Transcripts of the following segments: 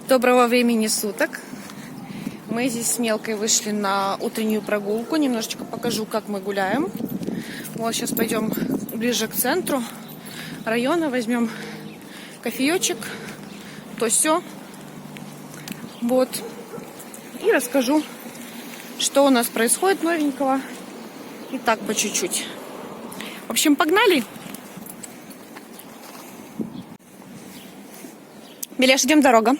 Доброго времени суток. Мы здесь с Мелкой вышли на утреннюю прогулку. Немножечко покажу, как мы гуляем. Вот сейчас пойдем ближе к центру района. Возьмем кофеечек, то все. Вот. И расскажу, что у нас происходит новенького. И так по чуть-чуть. В общем, погнали. Беляш, идем, дорога.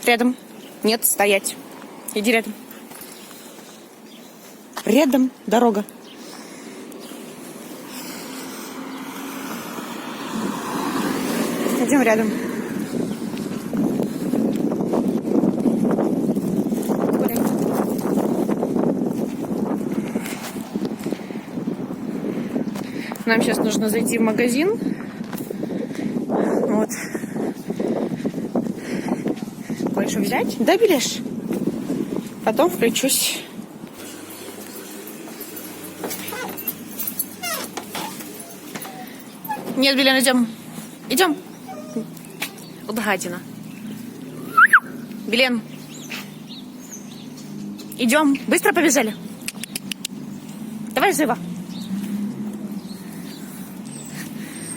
Рядом. Нет, стоять. Иди рядом. Рядом дорога. Идем рядом. Гуляй. Нам сейчас нужно зайти в магазин. Вот. Кое-что взять? Да, Беляш? Потом включусь. Нет, Белян, идем. Идем. Вот гадина. Белен. Идем. Быстро побежали. Давай живо.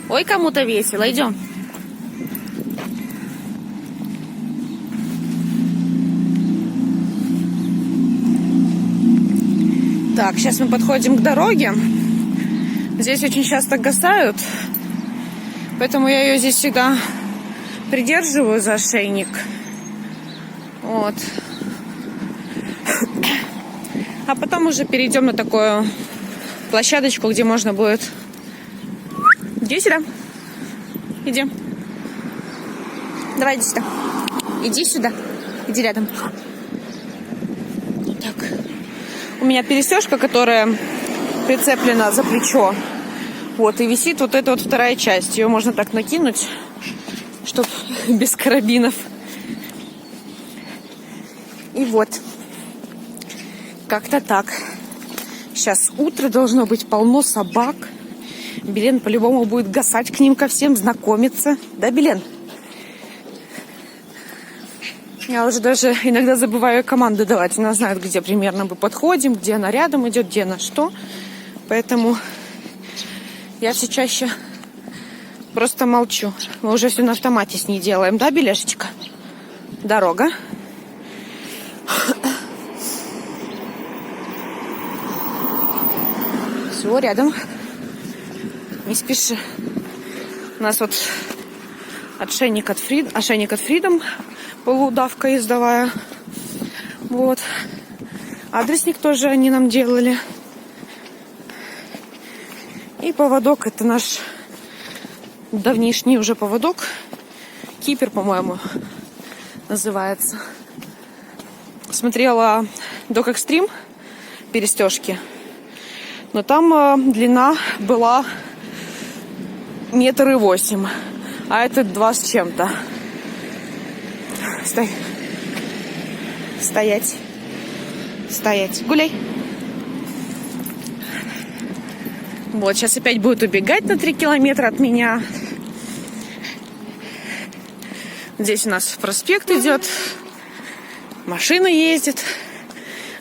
Ой, кому-то весело. Идем. Так, сейчас мы подходим к дороге. Здесь очень часто гасают, поэтому я ее здесь всегда придерживаю за ошейник. Вот. А потом уже перейдем на такую площадочку, где можно будет... Иди сюда. Иди. Давай, иди сюда. Иди сюда. Иди рядом. Так. У меня перестежка, которая прицеплена за плечо. Вот, и висит вот эта вот вторая часть. Ее можно так накинуть, чтобы без карабинов. И вот. Как-то так. Сейчас утро, должно быть полно собак. Белен по-любому будет гасать к ним ко всем, знакомиться. Да, Белен? Я уже даже иногда забываю команды давать. Она знает, где примерно мы подходим, где она рядом идет, где на что. Поэтому я все чаще просто молчу. Мы уже все на автомате с ней делаем. Да, Беляшечка? Дорога. Все, рядом. Не спеши. У нас вот ошейник от Freedom. Полуудавка ездовая. Вот. Адресник тоже они нам делали. И поводок. Это наш давнишний уже поводок. Кипер, по-моему, называется. Смотрела Dog Extreme перестежки. Но там длина была 1,8 м. А этот 2 с чем-то. Стой. Стоять. Стоять. Гуляй. Вот, сейчас опять будет убегать на 3 километра от меня. Здесь у нас проспект идет. Машина ездит.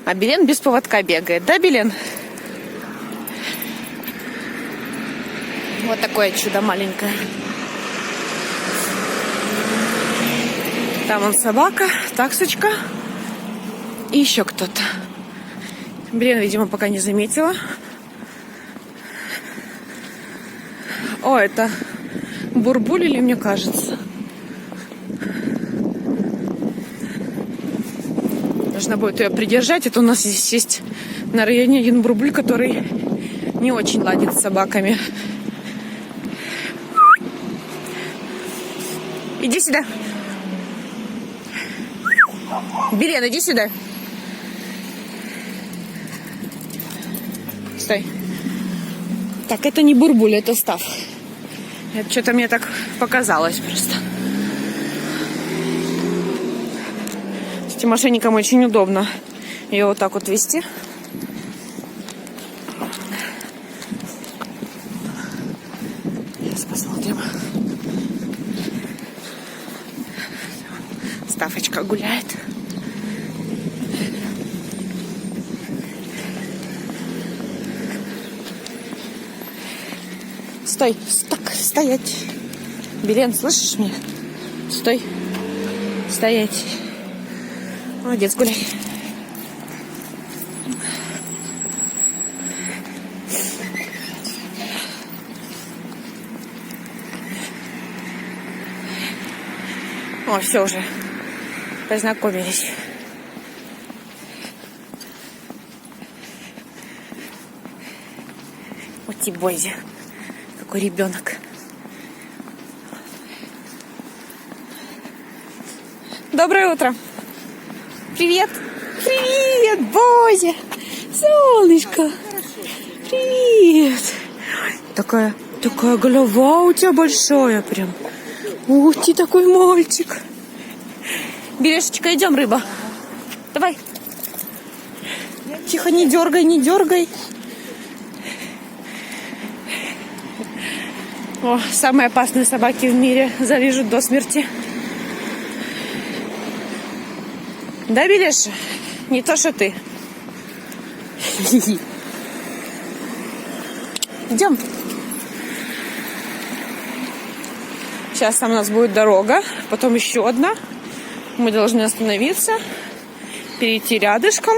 А Белен без поводка бегает. Да, Белен? Вот такое чудо маленькое. Там он собака, таксочка и еще кто-то. Блин, видимо, пока не заметила. О, это бурбуль или мне кажется? Нужно будет ее придержать. Это у нас здесь есть на районе один бурбуль, который не очень ладит с собаками. Иди сюда. Белен, иди сюда. Стой. Так, это не бурбуль, это Став. Это что-то мне так показалось просто. С этим мошенникам очень удобно ее вот так вот вести. Сейчас посмотрим. Стафочка гуляет. Стой, так, стоять. Белен, слышишь меня? Стой, стоять. Молодец, гуляй. О, все уже. Познакомились. Вот Тибойзи. Какой ребенок. Доброе утро. Привет. Привет, Бойзи. Солнышко. Привет. Такая голова у тебя большая прям. Ух ты, такой мальчик. Берешечка, идем, рыба. Давай. Тихо, не дергай, не дергай. О, самые опасные собаки в мире залижут до смерти. Да, Белеша? Не то, что ты. Идем. Сейчас там у нас будет дорога, потом еще одна. Мы должны остановиться, перейти рядышком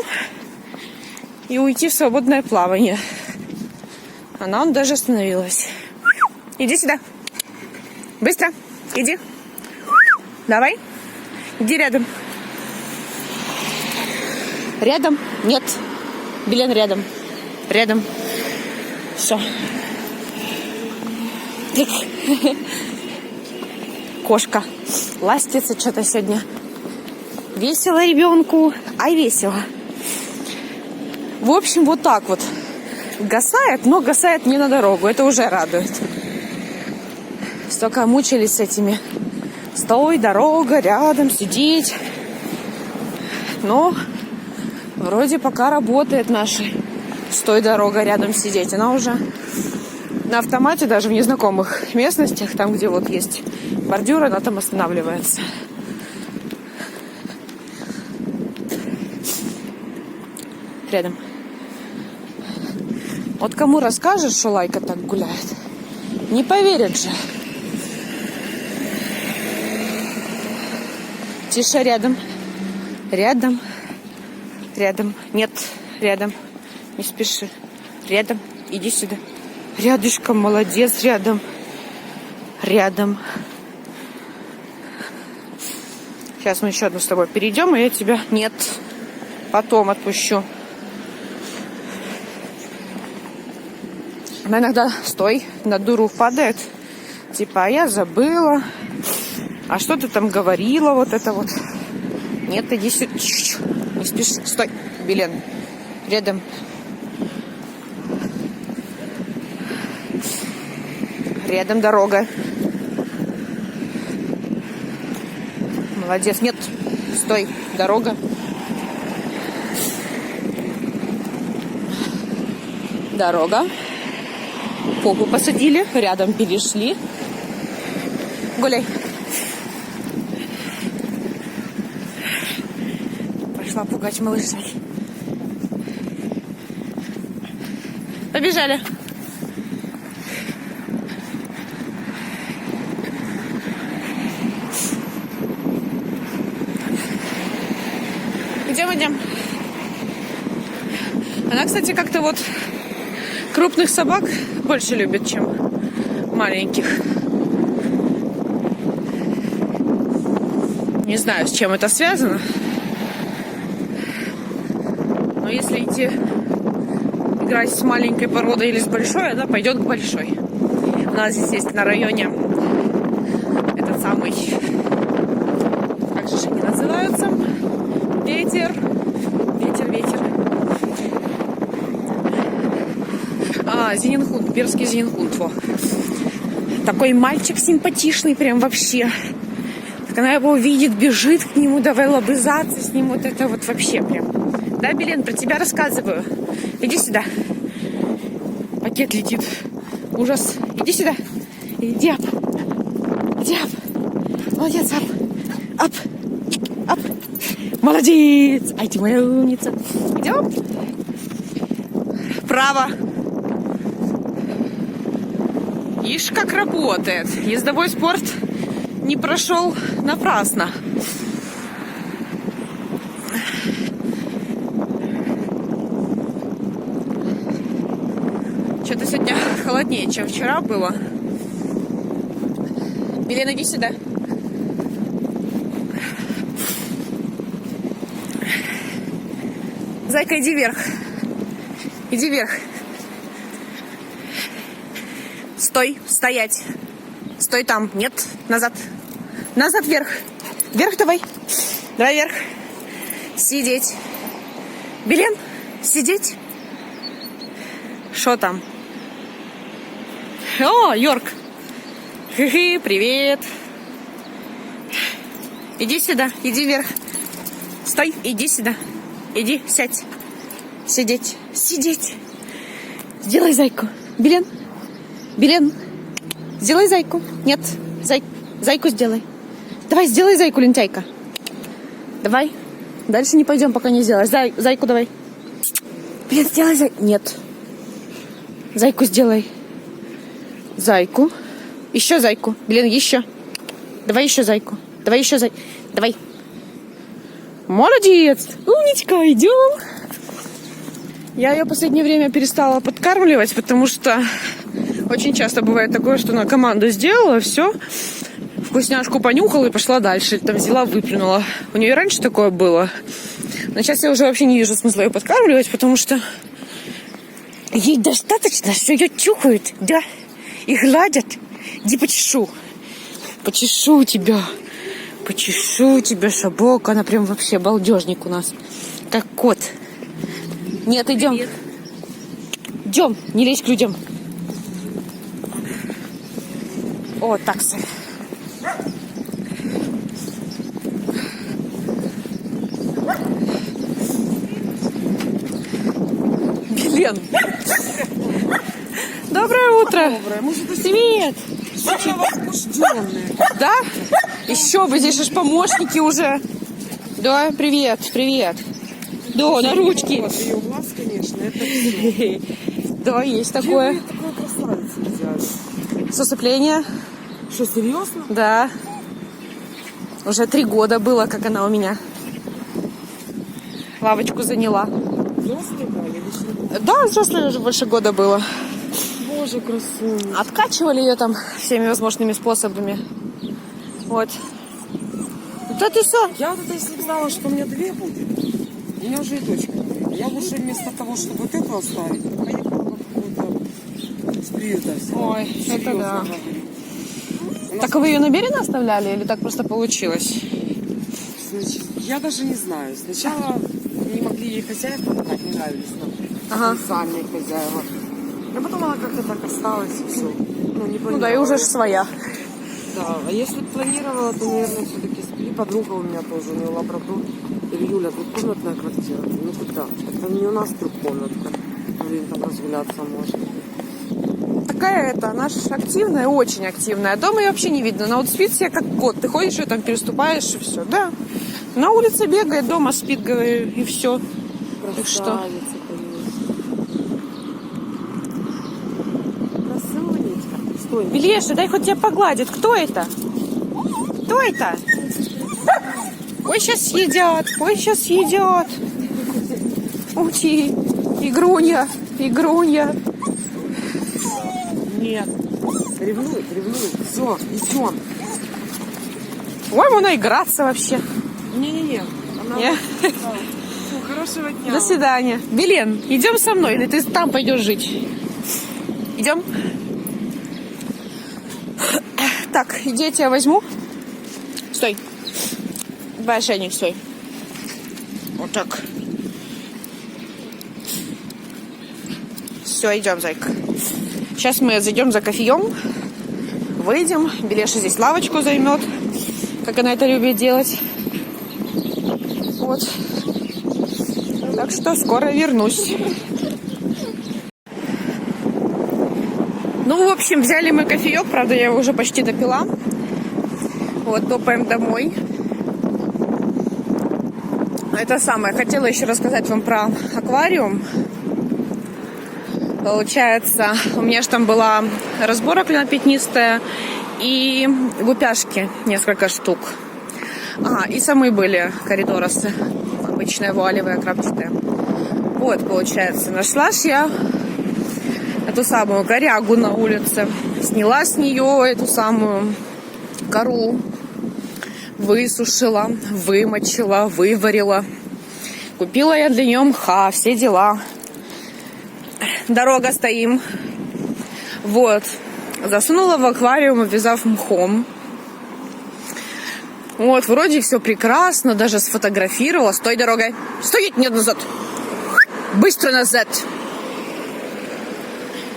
и уйти в свободное плавание. Она он даже остановилась. Иди сюда. Быстро. Иди. Давай. Иди рядом. Рядом? Нет. Белен, рядом. Рядом. Все. Кошка ластится что-то сегодня. Весело ребенку. Ай, весело. В общем, вот так вот. Гасает, но гасает не на дорогу. Это уже радует. Столько мучились с этими. Стой, дорога, рядом, сидеть. Но вроде пока работает наша стой, дорога, рядом сидеть. Она уже на автомате, даже в незнакомых местностях, там, где вот есть бордюр, она там останавливается. Рядом. Вот кому расскажешь, что Лайка так гуляет, не поверят же. Тише, рядом. Рядом. Рядом. Нет, рядом. Не спеши. Рядом. Иди сюда. Рядышком, молодец, рядом. Рядом. Сейчас мы еще одну с тобой перейдем, и я тебя... Нет. Потом отпущу. Она иногда, стой, на дуру падает. Типа, а я забыла. А что ты там говорила, вот это вот. Нет, иди сюда. Не спеши. Стой, Белен. Рядом. Рядом дорога. Молодец. Нет, стой, дорога. Дорога. Попу посадили, рядом перешли. Гуляй. Пошла пугать малышей. Побежали. Идем. Она, кстати, как-то вот крупных собак больше любит, чем маленьких. Не знаю, с чем это связано. Но если идти играть с маленькой породой или с большой, она пойдет к большой. У нас здесь есть на районе этот самый, как же они называются? Ветер. Зенинхунд, Берский Зенинхунд. Во. Такой мальчик симпатичный, прям вообще. Так она его видит, бежит к нему, давай лобызаться с ним, вот это вот вообще прям. Да, Белен, про тебя рассказываю. Иди сюда. Пакет летит. Ужас. Иди сюда. Иди ап. Иди ап. Молодец, ап. Ап. Молодец! Ай, ты моя умница. Идем? Право. Ишь, как работает. Ездовой спорт не прошел напрасно. Что-то сегодня холоднее, чем вчера было. Белен, иди сюда. Зайка, иди вверх. Иди вверх. Стой, стоять. Стой там. Нет, назад. Назад, вверх. Вверх давай. Давай вверх. Сидеть. Белен, сидеть. Что там? О, Йорк. Хы-хы, привет. Иди сюда, иди вверх. Стой, иди сюда. Иди, сядь. Сидеть. Сидеть. Сделай зайку. Белен. Белен. Сделай зайку. Нет. Зайку сделай. Давай, сделай зайку, лентяйка. Давай. Дальше не пойдем, пока не сделаешь. Зайку давай. Белен, сделай зайку. Нет. Зайку сделай. Зайку. Еще зайку. Белен, еще. Давай еще зайку. Давай еще зайку. Давай. Молодец! Умничка, идем! Я ее в последнее время перестала подкармливать, потому что очень часто бывает такое, что она команду сделала, все, вкусняшку понюхала и пошла дальше. Там взяла, выплюнула. У нее и раньше такое было. Но сейчас я уже вообще не вижу смысла ее подкармливать, потому что ей достаточно, что ее чухают, да, и гладят. Иди почешу. Почешу тебя. Почешу тебя, Шабок. Она прям вообще балдежник у нас. Как кот. Нет, идем. Привет. Идем, не лезь к людям. О, таксы. Белен. Доброе утро. Доброе. Привет. Возбужденные. Да? Еще бы, здесь же помощники уже. Да, привет, привет. Да, на ручки. Вот ее глаз, конечно, это все. Да, есть такое. Где вы такой красавицу взяли? С усыпления. Что, серьезно? Да. Уже 3 года было, как она у меня. Лавочку заняла. Взрослые дали или что? Да, взрослые уже больше года было. Боже, красавица. Откачивали ее там всеми возможными способами. Вот. Да ты что? Я вот это если знала, что у меня 2 будет, у меня уже и дочка. Я бы уже вместо того, чтобы вот эту оставить, поехала бы какую-то с приюта. Ой, Серьезно это да. говорю. Так вы ее намеренно оставляли или так просто получилось? Значит, я даже не знаю. Сначала не могли ей хозяев помогать, не нравились нам. Ага. Сами хозяева. А потом она как-то так осталась и все. Ну, не Ну да, и уже ж своя. Да, а если бы планировала, то, наверное, все-таки и подруга у меня тоже, у нее лабрадор. Или Юля, двухкомнатная квартира. Ну куда? Это не у нас трехкомнатка. Блин, там разгуляться можно. Такая это, она же активная, очень активная. Дома ее вообще не видно. Она вот спит себе как кот. Ты ходишь, ее там переступаешь и все. Да. На улице бегает, дома спит, говорю, и все. Так что? Красавица, конечно. Красавица. Стой. Белеша, дай хоть тебя погладят. Кто это? Кто это? Ой, сейчас съедят. Ой, сейчас съедят. Ути, игрунья, игрунья. Нет. Ревнует. Все, идем. Ой, можно играться вообще. Не-не-не. Она... Не? Да. Фу, хорошего дня. До свидания. Белен, идем со мной, или ты там пойдешь жить? Идем? Так, иди, я тебя возьму. Стой. Давай ошейник, стой. Вот так. Все, идем, зайка. Сейчас мы зайдем за кофеем, выйдем. Белеша здесь лавочку займет, как она это любит делать. Вот. Так что скоро вернусь. Ну, в общем, взяли мы кофеек. Правда, я его уже почти допила. Вот, топаем домой. это самое. Хотела еще рассказать вам про аквариум. Получается, у меня же там была разборка клинопятнистая и гупяшки несколько штук. И самые были коридоросы. Обычная вуалевая крапчатая. Вот, получается, нашла ж я эту самую корягу на улице. Сняла с нее эту самую кору. Высушила, вымочила, выварила. Купила я для нее мха, все дела. Дорога стоим. Вот. Засунула в аквариум, обвязав мхом. Вот, вроде все прекрасно, даже сфотографировала. Стой, дорога. Стой, нет, назад. Быстро назад.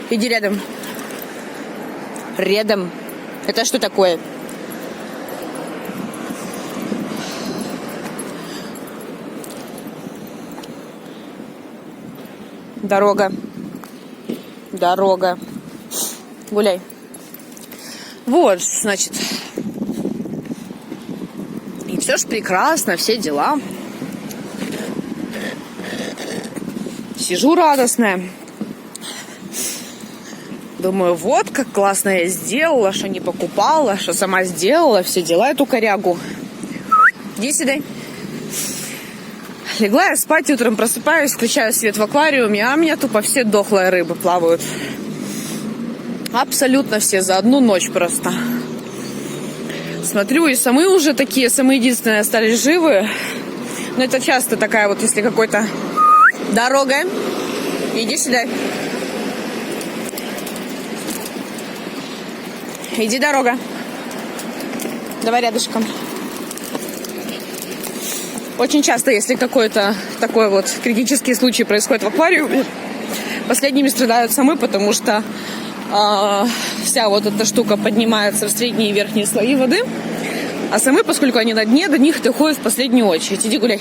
Иди рядом. Рядом. Это что такое? Дорога. Дорога. Гуляй. Вот, значит. И все ж прекрасно, все дела. Сижу радостная. Думаю, вот как классно я сделала, что не покупала, что сама сделала, все дела эту корягу. Иди сюда. Легла я спать, утром просыпаюсь, включаю свет в аквариуме, а у меня тупо все дохлые рыбы плавают. Абсолютно все, за одну ночь просто. Смотрю, и самые уже такие, самые единственные остались живы. Но это часто такая вот, если какой-то... Дорога. Иди сюда. Иди, дорога. Давай рядышком. Очень часто, если какой-то такой вот критический случай происходит в аквариуме, последними страдают самы, потому что вся вот эта штука поднимается в средние и верхние слои воды, а самы, поскольку они на дне, до них доходят в последнюю очередь. Иди гуляй.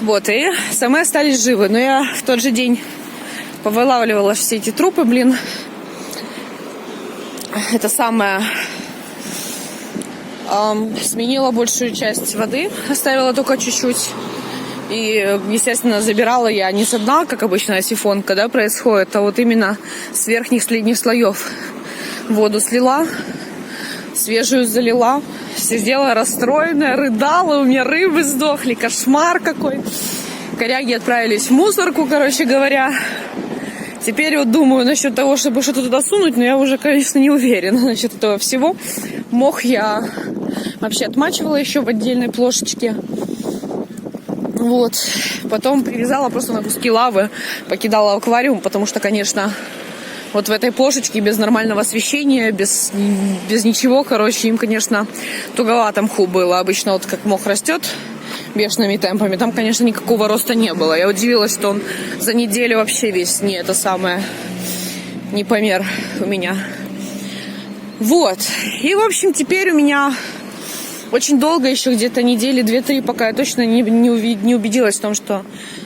Вот, и самы остались живы. Но я в тот же день повылавливала все эти трупы, Это самое... Сменила большую часть воды, оставила только чуть-чуть. И, естественно, забирала я не со дна, как обычная сифонка, да, происходит, а вот именно с верхних средних слоев. Воду слила, свежую залила. Сидела расстроенная, рыдала, у меня рыбы сдохли, кошмар какой. Коряги отправились в мусорку, короче говоря. Теперь вот думаю насчет того, чтобы что-то туда сунуть, но я уже, конечно, не уверена насчет этого всего. Мох я вообще отмачивала еще в отдельной плошечке. Вот. Потом привязала просто на куски лавы, покидала аквариум, потому что, конечно, вот в этой плошечке без нормального освещения, без ничего, короче, им, конечно, туговато мху было. Обычно вот как мох растет бешеными темпами, там, конечно, никакого роста не было. Я удивилась, что он за неделю вообще весь не помер у меня. Вот. И, в общем, теперь у меня очень долго, еще где-то недели 2-3, пока я точно не убедилась в том, что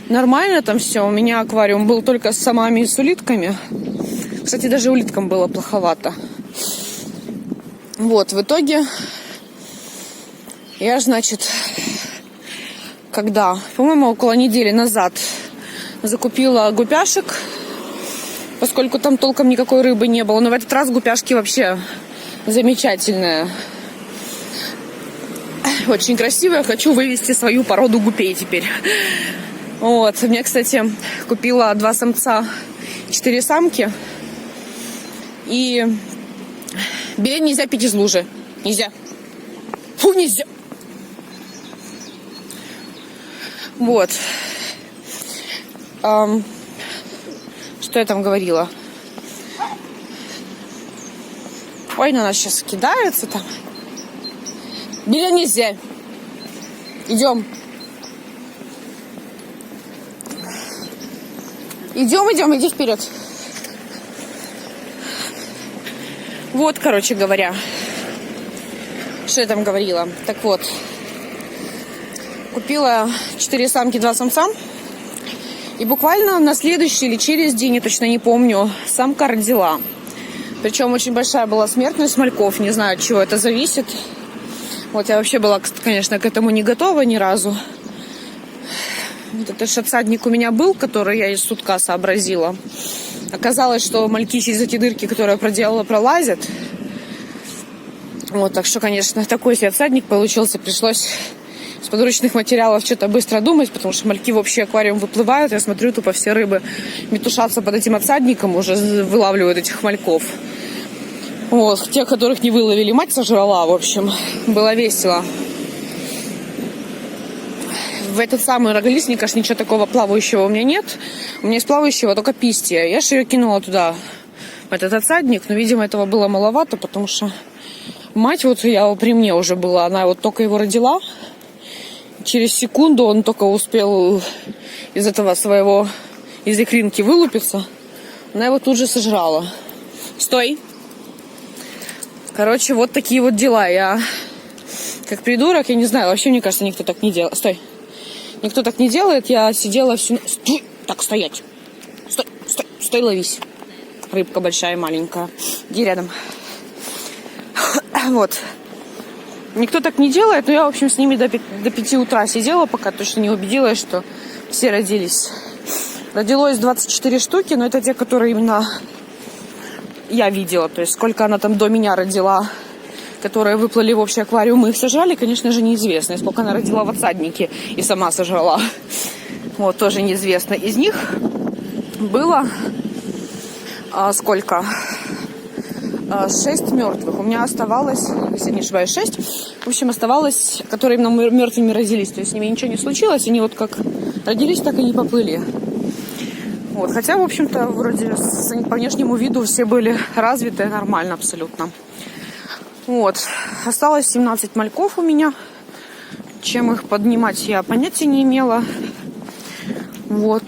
нормально там все. У меня аквариум был только с самами и с улитками. Кстати, даже улиткам было плоховато. Вот, в итоге я, значит, по-моему, около недели назад закупила гупяшек, поскольку там толком никакой рыбы не было. Но в этот раз гупяшки вообще замечательные. Очень красивые. Хочу вывести свою породу гупей теперь. Вот. Мне, кстати, купила 2 самца, 4 самки. И берег нельзя пить из лужи. Нельзя. Фу, нельзя. Вот. Что я там говорила? Ой, на нас сейчас кидаются там. Берег нельзя. Идем. Идем, иди вперед. Вот, короче говоря. Что я там говорила? Так вот. Купила 4 самки, 2 самца. И буквально на следующий или через день, я точно не помню, самка родила. Причем очень большая была смертность мальков. Не знаю, от чего это зависит. Вот я вообще была, конечно, к этому не готова ни разу. Вот это ж отсадник у меня был, который я из сутка сообразила. Оказалось, что мальки через эти дырки, которые я проделала, пролазят. Вот, так что, конечно, такой себе отсадник получился. Пришлось с подручных материалов что-то быстро думать, потому что мальки в общий аквариум выплывают. Я смотрю, тупо все рыбы метушатся под этим отсадником, уже вылавливают этих мальков. Вот, тех, которых не выловили, мать сожрала, в общем. Было весело. В этот самый рогалистник, конечно, ничего такого плавающего у меня нет. У меня из плавающего только пистия. Я же ее кинула туда, в этот отсадник, но, видимо, этого было маловато, потому что мать, вот я при мне уже была, она вот только его родила. Через секунду он только успел из этого своего, из икринки вылупиться. Она его тут же сожрала. Стой! Короче, вот такие вот дела. Я как придурок, я не знаю, вообще, мне кажется, никто так не делает. Стой! Никто так не делает. Я сидела всю... Стой! Так, стоять! Стой, стой, стой, ловись. Рыбка большая, маленькая. Иди рядом. Вот. Никто так не делает, но я, в общем, с ними до 5 утра сидела, пока точно не убедилась, что все родились. Родилось 24 штуки, но это те, которые именно я видела. То есть, сколько она там до меня родила, которые выплыли в общий аквариум, мы их сожрали, конечно же, неизвестно. И сколько она родила в отсаднике и сама сожрала. Вот, тоже неизвестно. Из них было сколько? 6 мертвых. У меня оставалось, если не ошибаюсь, 6. В общем, оставалось, которые именно мертвыми родились. То есть с ними ничего не случилось. Они вот как родились, так и не поплыли. Вот. Хотя, в общем-то, вроде по внешнему виду все были развиты нормально абсолютно. Вот. Осталось 17 мальков у меня. Чем их поднимать, я понятия не имела. Вот.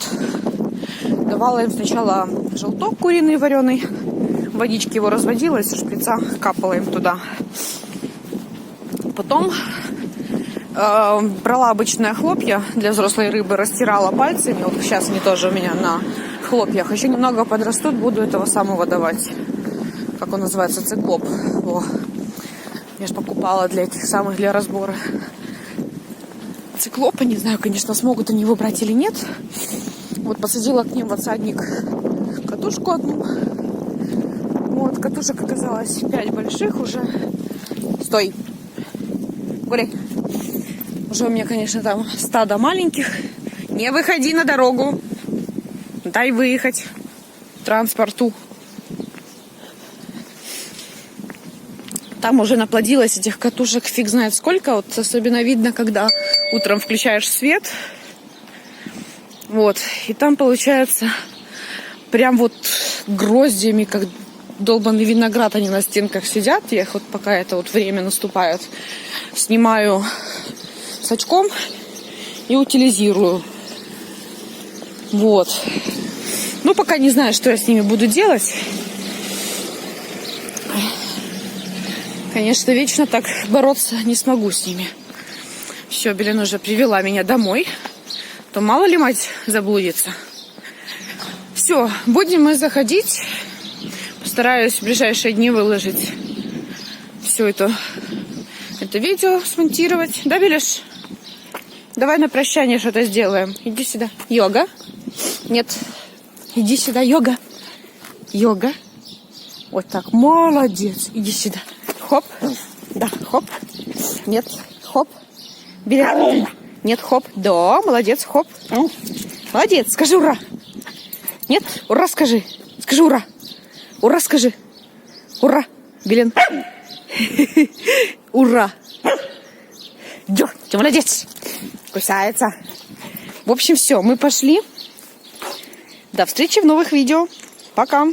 Давала им сначала желток куриный вареный. Водички его разводила, из шприца капала им туда. Потом брала обычные хлопья для взрослой рыбы, растирала пальцами. Вот сейчас они тоже у меня на хлопьях. Еще немного подрастут, буду этого самого давать. Как он называется? Циклоп. О. Я же покупала для этих самых, для разбора. Циклопа, не знаю, конечно, смогут они его брать или нет. Вот посадила к ним в отсадник катушку одну. Вот, катушек оказалось 5 больших уже. Стой. Гуляй. Уже у меня, конечно, там стадо маленьких. Не выходи на дорогу. Дай выехать транспорту. Там уже наплодилось этих катушек фиг знает сколько. Вот особенно видно, когда утром включаешь свет. Вот. И там получается прям вот гроздьями, как долбанный виноград, они на стенках сидят. Я их вот пока это вот время наступает, снимаю с очком и утилизирую. Вот. Ну, пока не знаю, что я с ними буду делать. Конечно, вечно так бороться не смогу с ними. Все, Белен уже привела меня домой. То мало ли мать заблудится. Все, будем мы заходить. Постараюсь в ближайшие дни выложить все это видео, смонтировать. Да, Беляш? Давай на прощание что-то сделаем. Иди сюда. Йога. Нет. Иди сюда, йога. Йога. Вот так. Молодец. Иди сюда. Хоп. Да, хоп. Нет. Хоп. Беляш. Нет, хоп. Да, молодец, хоп. Молодец. Скажи ура. Нет? Ура скажи. Скажи ура. Ура скажи. Ура. Белен. Ура. Дё, ты молодец. Кусается. В общем, все, мы пошли. До встречи в новых видео. Пока.